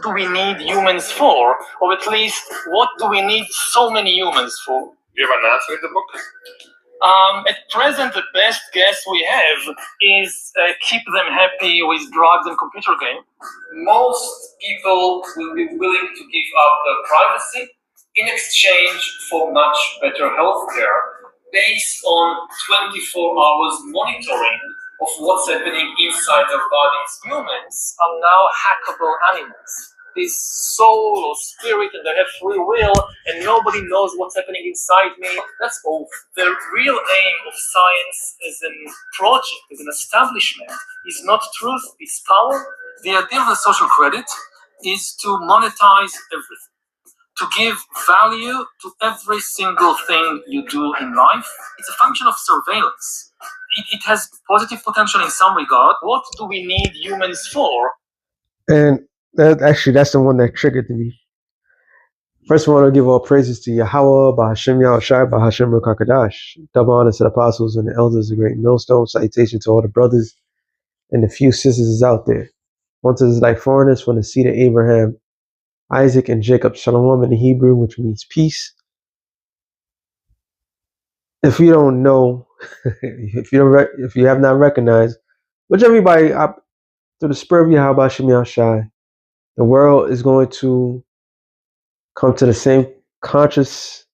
do we need humans for? Or at least, what do we need so many humans for? Do you have an answer in the book? At present, the best guess we have is keep them happy with drugs and computer games. Most people will be willing to give up their privacy in exchange for much better healthcare based on 24 hours monitoring of what's happening inside their bodies. Humans are now hackable animals. This soul or spirit, and they have free will, and nobody knows what's happening inside me. That's all. The real aim of science as a project, as an establishment, is not truth, it's power. The idea of the social credit is to monetize everything, to give value to every single thing you do in life. It's a function of surveillance. It has positive potential in some regard. What do we need humans for? And that's the one that triggered me. First, I want to give all praises to Yahweh, Bahashem Yahushai, Bahashem Rukakadash. Double honor to the apostles and the elders of Great Millstone. Salutation to all the brothers and the few sisters out there. One to like foreigners from the seed of Abraham, Isaac, and Jacob. Shalom in the Hebrew, which means peace. If you don't know, if you have not recognized, which everybody, through the spirit of Yahweh Shem Yahushai, the world is going to come to the same conscious,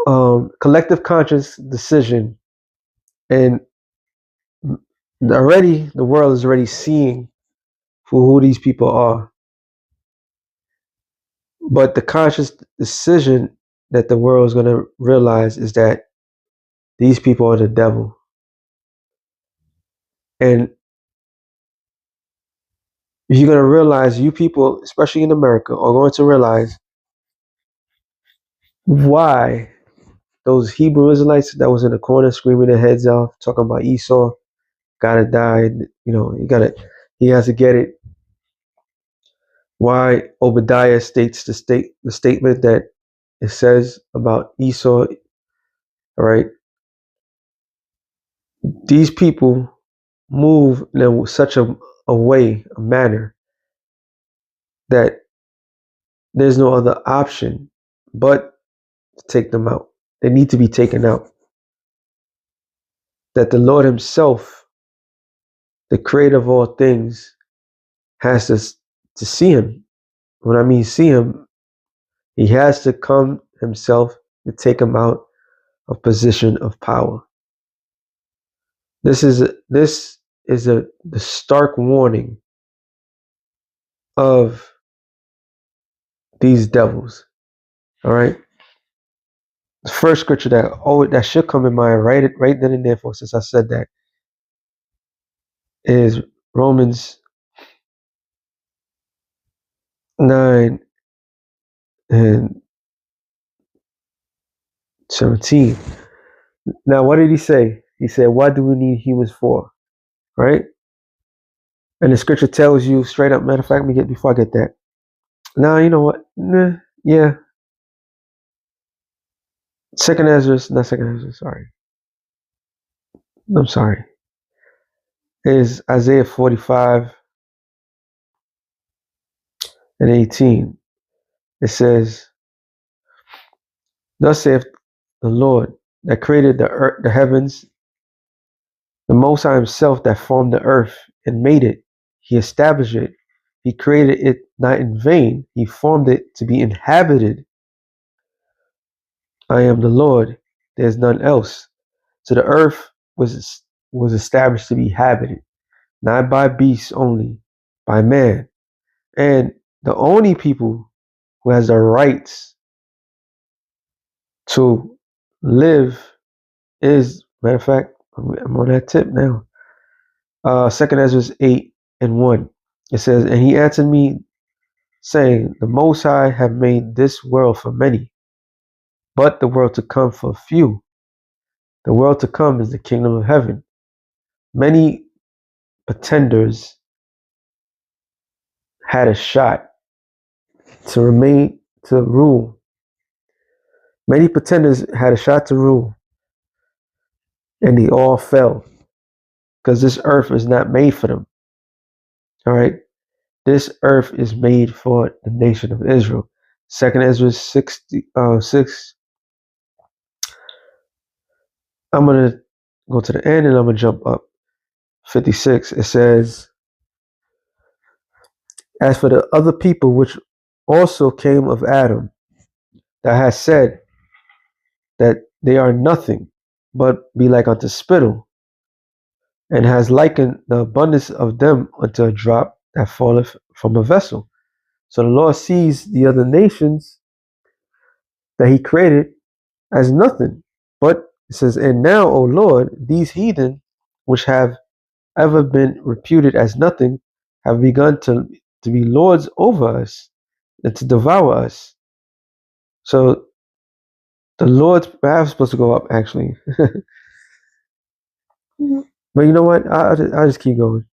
collective conscious decision, and already the world is already seeing for who these people are. But the conscious decision that the world is going to realize is that these people are the devil. And you're going to realize, you people, especially in America, are going to realize why those Hebrew Israelites that was in the corner screaming their heads off, talking about Esau, gotta die, he has to get it. Why Obadiah states the statement that it says about Esau, all right? These people move in such a manner that there's no other option but to take them out. They need to be taken out. That the Lord himself, the creator of all things, has to see him. When I mean see him, he has to come himself to take him out of position of power. This is the stark warning of these devils. All right. The first scripture that should come in mind right then and there, for since I said that, is Romans 9 and 17. Now, what did he say? He said, "What do we need humans for?" Right? And the scripture tells you straight up. Matter of fact, before I get that. Now, you know what? Yeah. Second Ezra, sorry. I'm sorry. Is Isaiah 45 and 18. It says, "Thus saith the Lord that created the earth, the heavens, the Most High himself that formed the earth and made it. He established it. He created it not in vain. He formed it to be inhabited. I am the Lord. There's none else." So the earth was established to be inhabited, not by beasts only, by man. And the only people who has the rights to live is, matter of fact, I'm on that tip now. Second Ezra 8 and 1. It says, "And he answered me, saying, the Most High have made this world for many, but the world to come for few. The world to come is the kingdom of heaven. Many pretenders had a shot to rule. Many pretenders had a shot to rule, and they all fell, because this earth is not made for them. All right. this earth is made for the nation of Israel. Second Ezra 6. I'm going to go to the end and I'm going to jump up. 56. It says, as for the other people which also came of Adam, that has said that they are nothing, but be like unto spittle, and has likened the abundance of them unto a drop that falleth from a vessel. So the Lord sees the other nations that he created as nothing. But it says, and now, O Lord, these heathen, which have ever been reputed as nothing, have begun to be lords over us and to devour us. So the Lord's perhaps supposed to go up, actually. But you know what? I'll just keep going.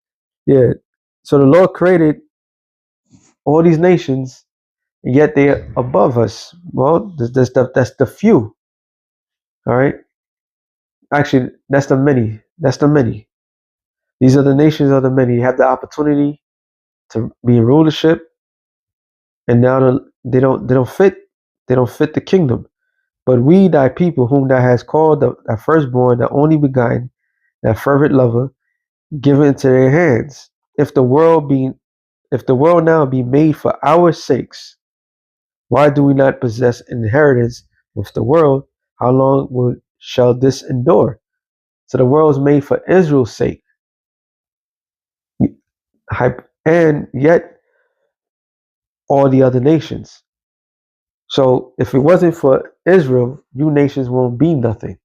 Yeah. So the Lord created all these nations, and yet they're above us. Well, that's the few. All right. Actually, that's the many. That's the many. These are the nations of the many. You have the opportunity to be in rulership, and now they don't fit. They don't fit the kingdom. But we, thy people, whom thou hast called, thy firstborn, the only begotten, thy fervent lover, give it into their hands. If the world now be made for our sakes, why do we not possess inheritance with the world? How long shall this endure? So the world is made for Israel's sake, and yet all the other nations. So if it wasn't for Israel, you nations won't be nothing.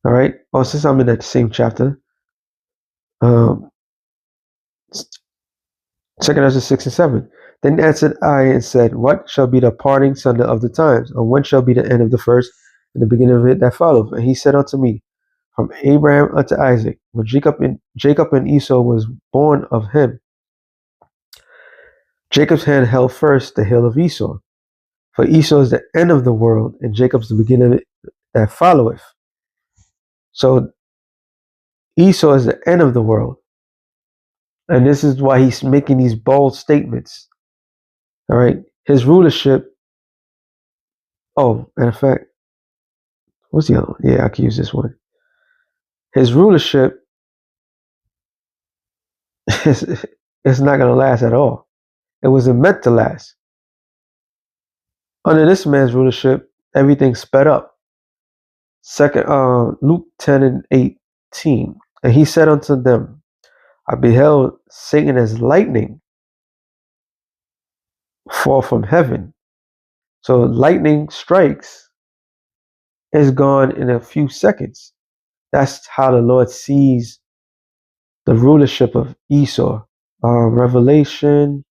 All right. Oh, since I'm in that same chapter, 2 Ezra 6 and 7. Then answered I and said, what shall be the parting sunder of the times? Or when shall be the end of the first and the beginning of it that followeth? And he said unto me, from Abraham unto Isaac, when Jacob and Esau was born of him, Jacob's hand held first the heel of Esau. For Esau is the end of the world, and Jacob's the beginning of it that followeth. So Esau is the end of the world. And this is why he's making these bold statements. All right. His rulership. Oh, matter of fact, what's the other one? Yeah, I can use this one. His rulership is not going to last at all. It wasn't meant to last. Under this man's rulership, everything sped up. Luke 10 and 18. And he said unto them, I beheld Satan as lightning fall from heaven. So lightning strikes, is gone in a few seconds. That's how the Lord sees the rulership of Esau. Revelation.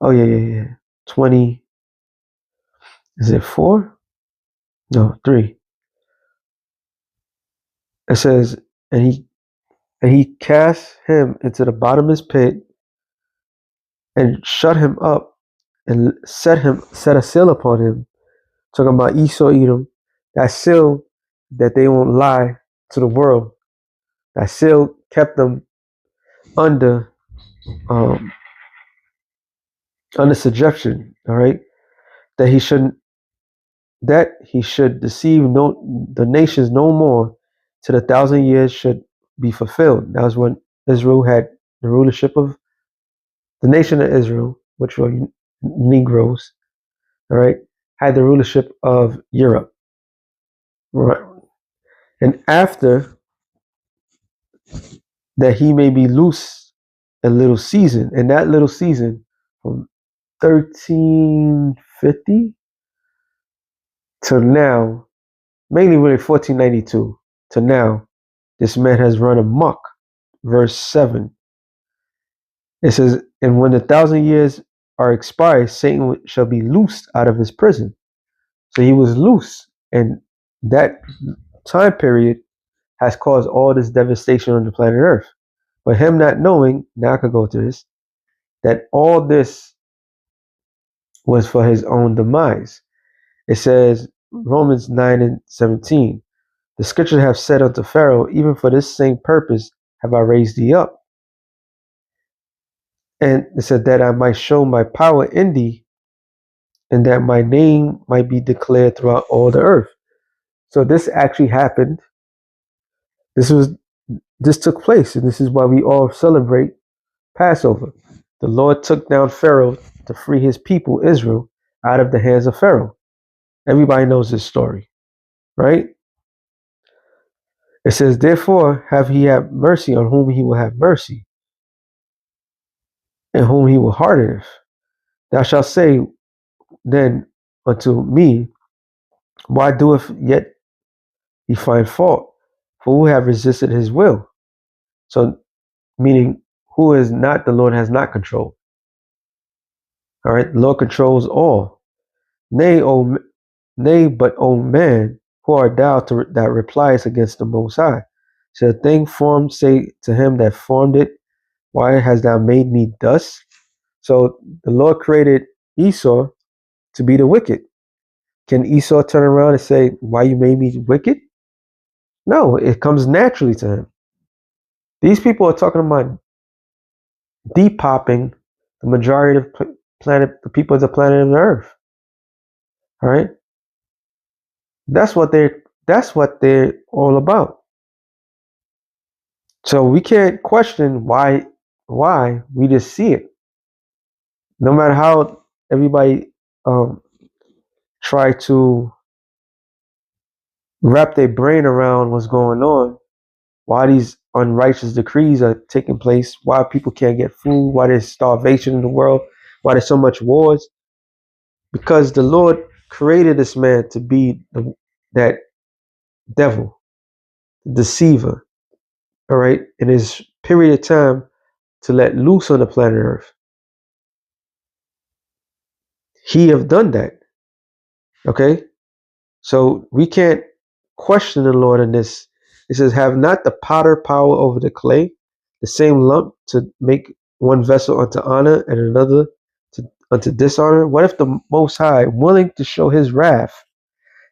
Oh yeah. 20. Is it 4? No, 3. It says, and he cast him into the bottomless pit and shut him up and set a seal upon him. Talking about Esau, Edom. That seal that they won't lie to the world. That seal kept them under subjection. All right, that he should deceive the nations no more till the 1,000 years should be fulfilled. That was when Israel had the rulership of the nation of Israel, which were Negroes. All right, had the rulership of Europe. Right, and after that, he may be loose a little season, and that little season from 1350 to now, mainly really 1492 to now, this man has run amok. Verse 7. It says, and when the 1,000 years are expired, Satan shall be loosed out of his prison. So he was loose, and that time period has caused all this devastation on the planet Earth. But him not knowing, now I could go to this, that all this was for his own demise. It says, Romans 9 and 17, the scriptures have said unto Pharaoh, even for this same purpose have I raised thee up. And it said that I might show my power in thee, and that my name might be declared throughout all the earth. So this actually happened. This took place, and this is why we all celebrate Passover. The Lord took down Pharaoh to free his people, Israel, out of the hands of Pharaoh. Everybody knows this story, right? It says, therefore, have he had mercy on whom he will have mercy, and whom he will harden. Thou shalt say then unto me, why doeth yet he find fault? For who have resisted his will? So, meaning, who is not the Lord has not controlled. All right, the Lord controls all. Nay, but O man, who art thou that replies against the Most High? Shall a thing formed say to him that formed it, why hast thou made me thus? So the Lord created Esau to be the wicked. Can Esau turn around and say, why you made me wicked? No, it comes naturally to him. These people are talking about depopping the majority of the people of the planet of the earth. All right, that's what they're all about. So we can't question why we just see it. No matter how everybody try to wrap their brain around what's going on, why these unrighteous decrees are taking place, why people can't get food, why there's starvation in the world, why there's so much wars, because the Lord created this man to be that devil, deceiver, all right, in his period of time to let loose on the planet Earth. He have done that, okay? So we can't question the Lord in this. It says, have not the potter power over the clay, the same lump to make one vessel unto honor and another unto dishonor? What if the Most High, willing to show his wrath,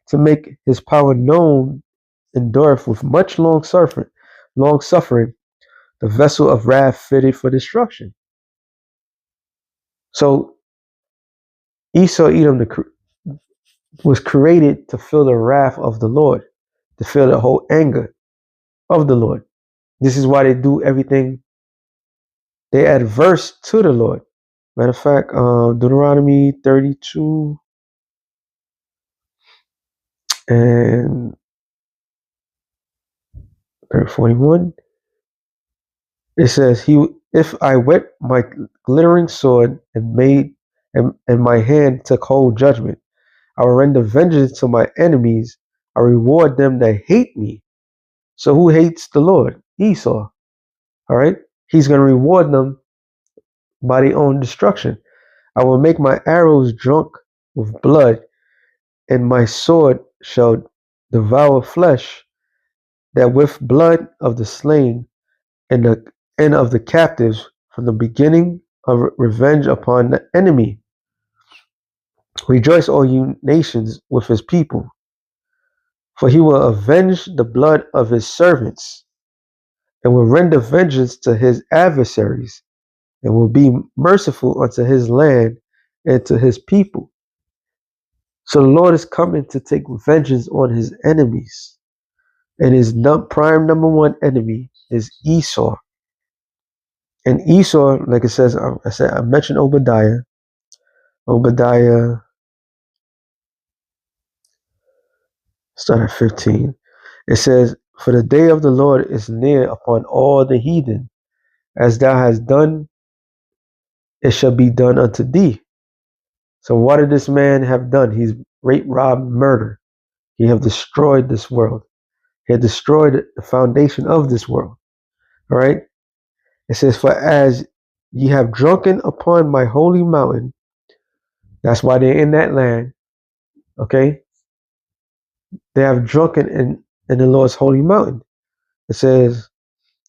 to make his power known, endureth with much long suffering, the vessel of wrath fitted for destruction? So Esau, Edom, was created to feel the wrath of the Lord, to feel the whole anger of the Lord. This is why they do everything. They adverse to the Lord. Matter of fact, Deuteronomy 32 and 41. It says, if I wet my glittering sword and my hand took hold judgment, I will render vengeance to my enemies. I reward them that hate me. So who hates the Lord? Esau. All right. He's going to reward them by their own destruction. I will make my arrows drunk with blood, and my sword shall devour flesh, that with blood of the slain and of the captives from the beginning of revenge upon the enemy. Rejoice, all you nations, with his people, for he will avenge the blood of his servants, and will render vengeance to his adversaries, and will be merciful unto his land and to his people. So the Lord is coming to take vengeance on his enemies. And his prime number one enemy is Esau. And Esau, like it says, I mentioned Obadiah. Obadiah, start at 15. It says, for the day of the Lord is near upon all the heathen. As thou hast done, it shall be done unto thee. So what did this man have done? He's rape, robbed, murder. He have destroyed this world. He had destroyed the foundation of this world. All right. It says, for as ye have drunken upon my holy mountain, that's why they're in that land. Okay. They have drunken in the Lord's holy mountain. It says,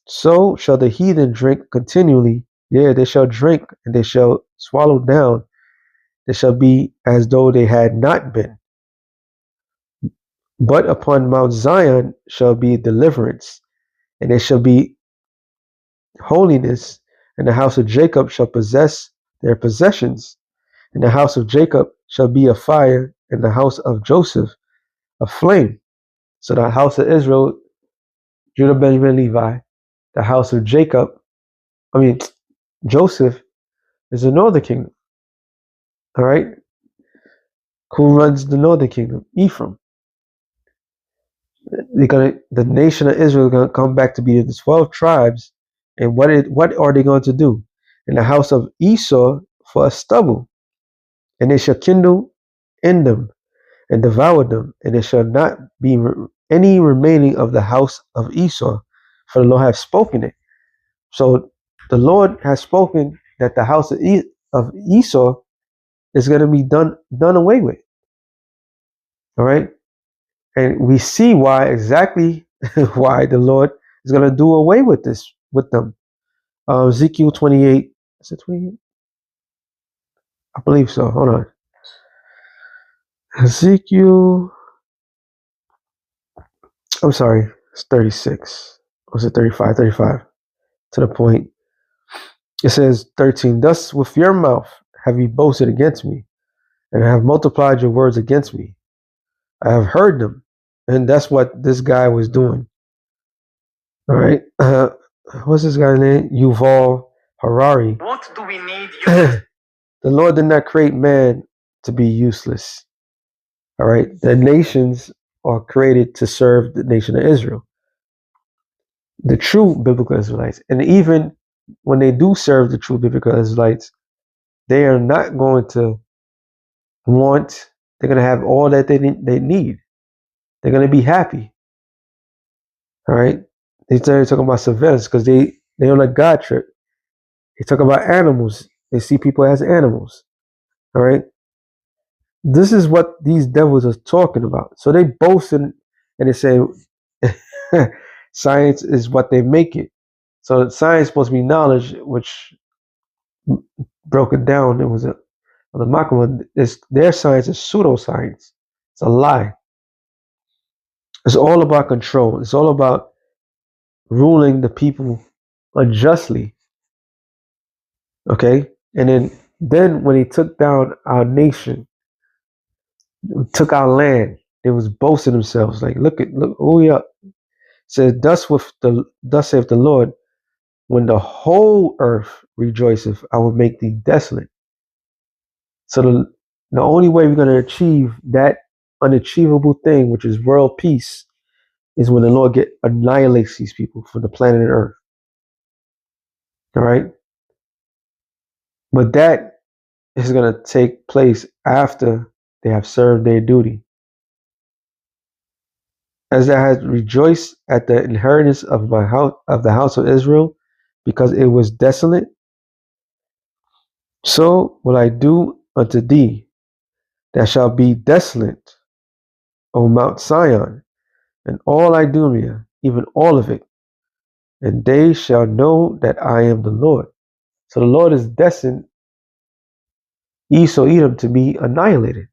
so shall the heathen drink continually. Yeah, they shall drink and they shall swallow down. They shall be as though they had not been. But upon Mount Zion shall be deliverance, and there shall be holiness, and the house of Jacob shall possess their possessions, and the house of Jacob shall be a fire, and the house of Joseph a flame. So the house of Israel, Judah, Benjamin, Levi, the house of Joseph is the northern kingdom. All right. Who runs the northern kingdom? Ephraim. The nation of Israel is gonna come back to be the 12 tribes. And what are they going to do? In the house of Esau for a stubble, and they shall kindle in them and devour them, and there shall not be any remaining of the house of Esau, for the Lord hath spoken it. So the Lord has spoken that the house of Esau is going to be done away with. All right, and we see exactly why the Lord is going to do away with this with them. Ezekiel 28. Is it 28? I believe so. Hold on. Ezekiel. I'm sorry. It's 36. Was it 35? 35. To the point. It says 13. Thus with your mouth have you boasted against me, and have multiplied your words against me. I have heard them. And that's what this guy was doing. All right. What's this guy's name? Yuval Harari. What do we need? The Lord did not create man to be useless. All right. The nations are created to serve the nation of Israel, the true biblical Israelites. And even when they do serve the true biblical Israelites, they are not going to they're going to have all that they need. They're going to be happy. All right. They started talking about surveillance because they on a God trip. They talk about animals. They see people as animals. All right. This is what these devils are talking about. So they boast and they say science is what they make it. So science is supposed to be knowledge, which broke it down. It was the Makama. Their science is pseudoscience. It's a lie. It's all about control. It's all about ruling the people unjustly. Okay? And then when he took down our nation, took our land, they was boasting themselves. Like, look, who we up. Said, thus saith the Lord, when the whole earth rejoiceth, I will make thee desolate. So the only way we're going to achieve that unachievable thing, which is world peace, is when the Lord annihilates these people from the planet Earth. All right? But that is going to take place after they have served their duty. As I had rejoiced at the inheritance of my house, of the house of Israel, because it was desolate, so will I do unto thee, that shall be desolate, O Mount Sion, and all Idumea, even all of it, and they shall know that I am the Lord. So the Lord is destined Esau, Edom, to be annihilated.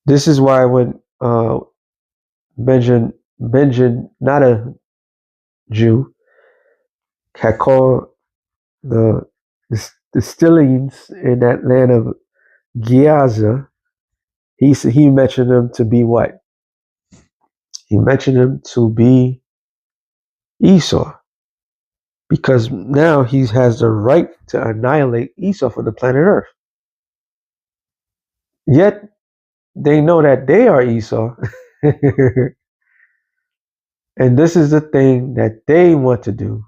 This is why when Benjamin, not a Jew, had called the Stillings in that land of Giaza, he mentioned them to be what? He mentioned them to be Esau, because now he has the right to annihilate Esau from the planet Earth. Yet they know that they are Esau, and this is the thing that they want to do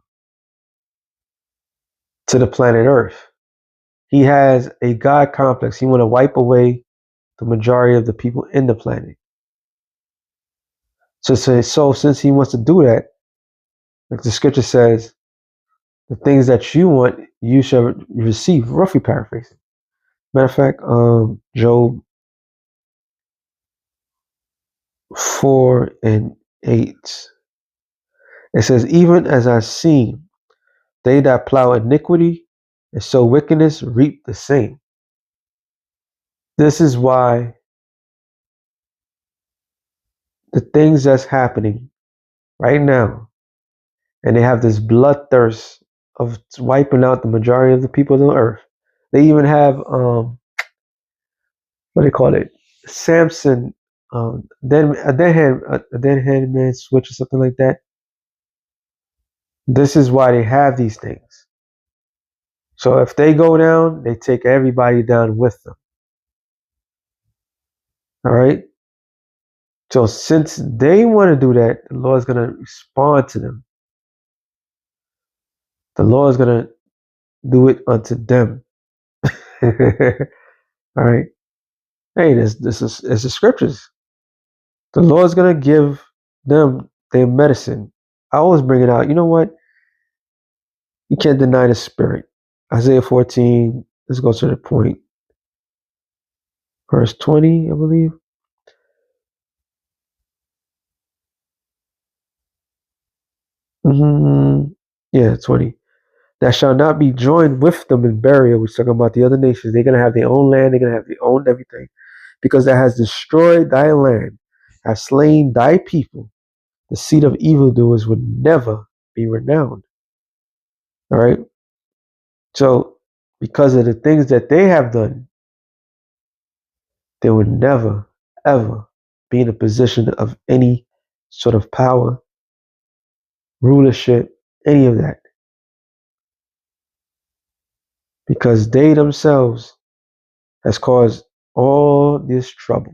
to the planet Earth. He has a God complex. He want to wipe away the majority of the people in the planet. So since he wants to do that, like the scripture says, the things that you want, you shall receive. Roughly paraphrasing. Matter of fact, Job 4:8. It says, even as I seen, they that plow iniquity and sow wickedness reap the same. This is why the things that's happening right now, and they have this bloodthirst of wiping out the majority of the people on earth. They even have what do they call it? Samson, a dead hand man switch or something like that. This is why they have these things. So if they go down, they take everybody down with them. All right. So since they want to do that, the Lord is going to respond to them. The Lord is going to do it unto them. All right. Hey, this is it's the scriptures. The Lord's going to give them their medicine. I always bring it out. You know what? You can't deny the spirit. Isaiah 14. Let's go to the point. Verse 20, I believe. Yeah, 20. That shall not be joined with them in burial. We're talking about the other nations. They're going to have their own land. They're going to have their own everything. Because that has destroyed thy land, has slain thy people. The seed of evildoers would never be renowned. All right. So, because of the things that they have done, they would never, ever be in a position of any sort of power, rulership, any of that. Because they themselves has caused all this trouble.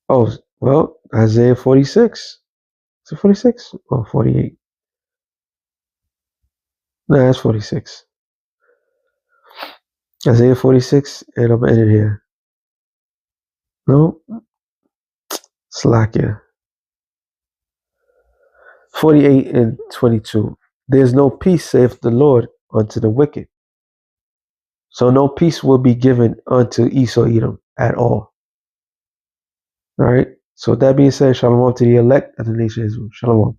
Oh, well, Isaiah 46. Is it 46? Oh, 48. No, that's 46. Isaiah 46, and I'm ending here. No? Slakia. 48 and 22. There's no peace, saith the Lord, unto the wicked. So no peace will be given unto Esau Edom at all. All right. So with that being said, shalom to the elect of the nation of Israel. Shalom.